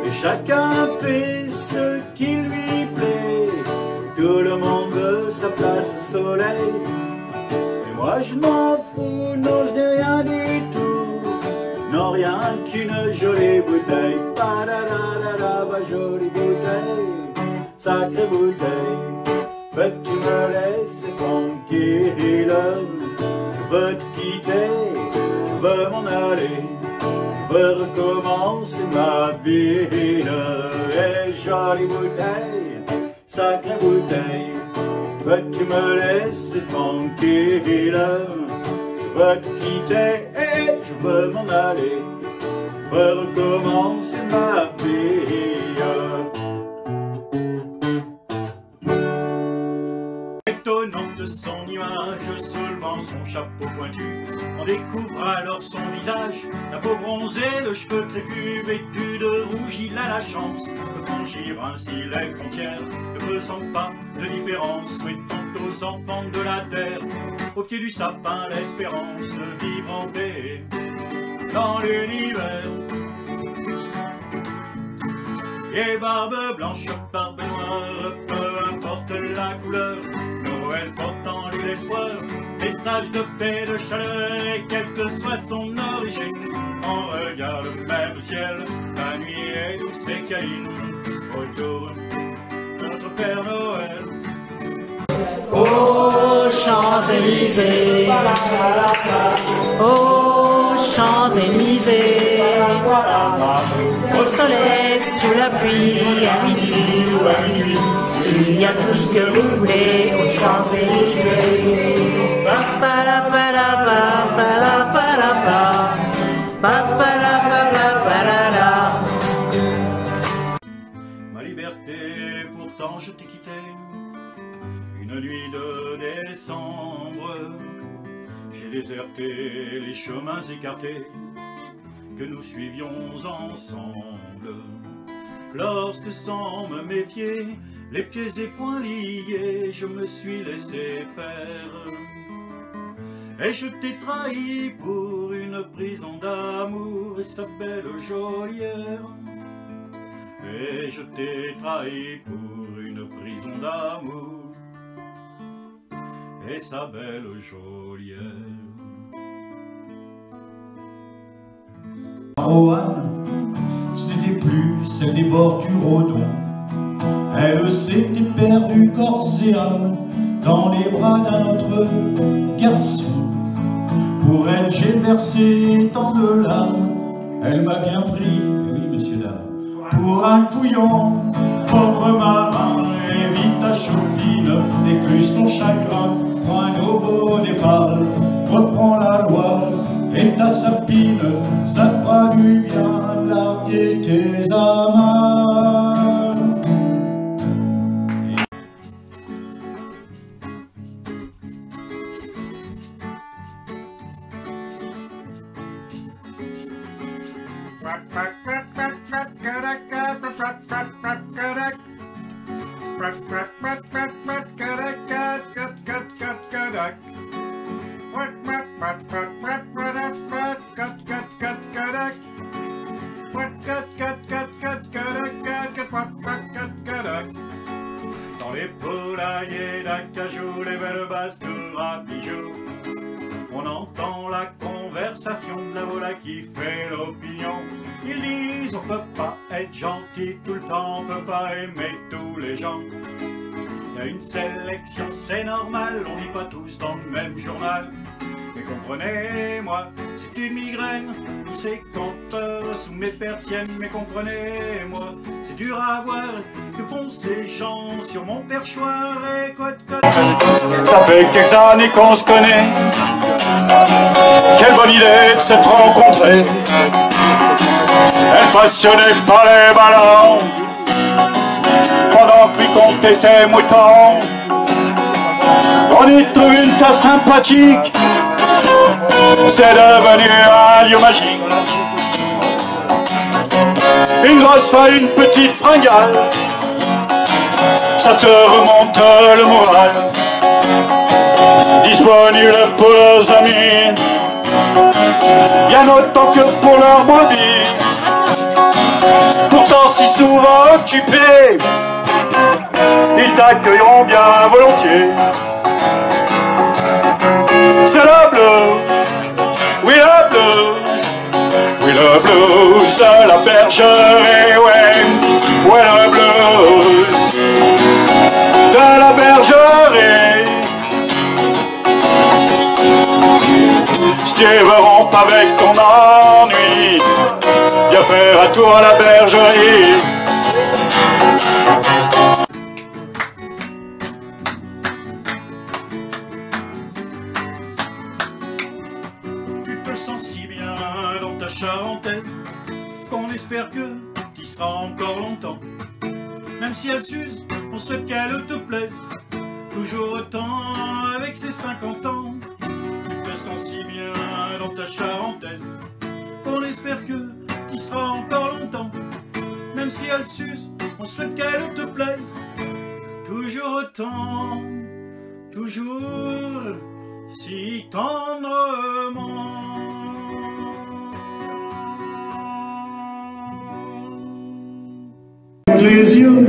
et chacun fait ce qui lui plaît. Tout le monde veut sa place au soleil, et moi je m'en fous, non je n'ai rien du tout, non rien qu'une jolie bouteille. Pa-da-da-da-da, ma jolie bouteille, sacrée bouteille. Peux-tu me laisser tranquille? Je veux te quitter, je veux m'en aller, je veux recommencer ma vie. Et jolie bouteille, sacrée bouteille, peux-tu me laisser tranquille? Je veux te quitter et je veux m'en aller, je veux recommencer ma vie. Étonnant de son image, seulement son chapeau pointu, on découvre alors son visage, la peau bronzée, le cheveu crépus, vêtu de rouge, il a la chance de franchir ainsi les frontières, ne faisant pas de différence, souhaitant aux enfants de la terre, au pied du sapin, l'espérance de vivre en paix dans l'univers. Et barbe blanche, barbe noire, peu importe la couleur, Noël porte en lui l'espoir, message de paix, de chaleur, et quelle que soit son origine, on regarde le même ciel, la nuit est douce et câline, autour de notre Père Noël. Aux Champs-Élysées, aux Champs-Élysées, au soleil, sous la pluie, à minuit, il y a tout ce que vous voulez aux Champs-Élysées. Ma liberté, pourtant je t'ai quitté, une nuit de décembre, j'ai déserté les chemins écartés que nous suivions ensemble. Lorsque sans me méfier, les pieds et poings liés, je me suis laissé faire. Et je t'ai trahi pour une prison d'amour et sa belle geôlière. Et je t'ai trahi pour une prison d'amour et sa belle geôlière. Roanne, ce n'était plus celle des bords du Rhodon. Elle s'était perdue corps et âme dans les bras d'un autre garçon. Pour elle j'ai versé tant de larmes, elle m'a bien pris, oui messieurs dames, pour un couillon. Pauvre marin, évite ta chopine, écluse ton chagrin, prends un nouveau départ, reprends la loi et ta sapine, ça te fera du bien de larguer tes amas. Dans les poulaillers d'acajou, les belles basses de rabijoux, on entend la conversation de la voilà qui fait l'opinion. Ils disent on peut pas être gentil tout le temps, on peut pas aimer tous les gens. Il y a une sélection, c'est normal, on lit pas tous dans le même journal. Mais comprenez-moi, c'est une migraine, tous ces campeurs sous mes persiennes. Mais comprenez-moi, c'est dur à voir, que font ces gens sur mon perchoir et quoi de connaître. Ça fait quelques années qu'on se connaît, quelle bonne idée de s'être rencontrés. Elle passionnait par les ballons, pendant que lui comptait ses moutons. On y trouve une table sympathique, c'est devenu un lieu magique. Une grosse feuille, une petite fringale, ça te remonte le moral. Disponible pour leurs amis, bien autant que pour leur body. pourtant si souvent occupés, ils t'accueilleront bien volontiers. C'est le blues, oui le blues, oui le blues de la bergerie, ouais, ouais le blues de la bergerie. Si tu veux rompre avec ton ennui, viens faire un tour à la bergerie. Tu te sens si bien dans ta charentaise qu'on espère que tu y seras encore longtemps. Même si elle s'use, on souhaite qu'elle te plaise toujours autant avec ses 50 ans. Tu te sens si bien dans ta charentaise qu'on espère que tu y seras encore longtemps. Même si elle s'use, on souhaite qu'elle te plaise toujours autant, toujours si tendrement. Les yeux,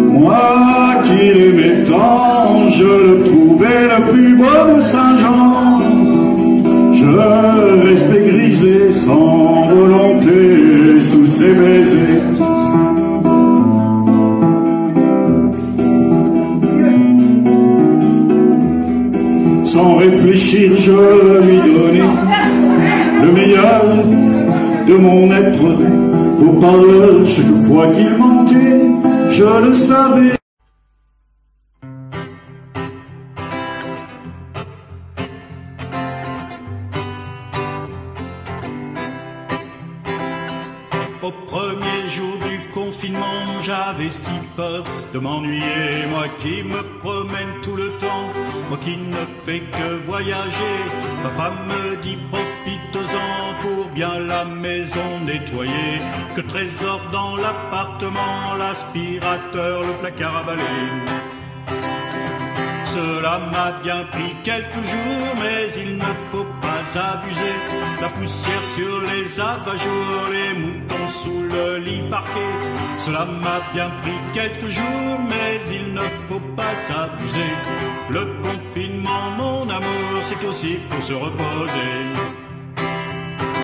moi qui l'aimais tant, je le trouvais le plus beau de Saint-Jean. Je restais grisé sans volonté sous ses baisers. Sans réfléchir, je lui donnais le meilleur de mon être. Pour parler, chaque fois qu'il mentait, je le savais. Au premier jour du confinement, j'avais si peur de m'ennuyer. Moi qui me promène tout le temps, moi qui ne fais que voyager. Ma femme me dit profite-en pour bien la maison nettoyer. Que trésor dans l'appartement, l'aspirateur, le placard à balai. Cela m'a bien pris quelques jours, mais il ne faut pas abuser. La poussière sur les abat-jours, les moutons sous le lit parquet. Cela m'a bien pris quelques jours, mais il ne faut pas abuser. Le confinement, mon amour, c'est aussi pour se reposer.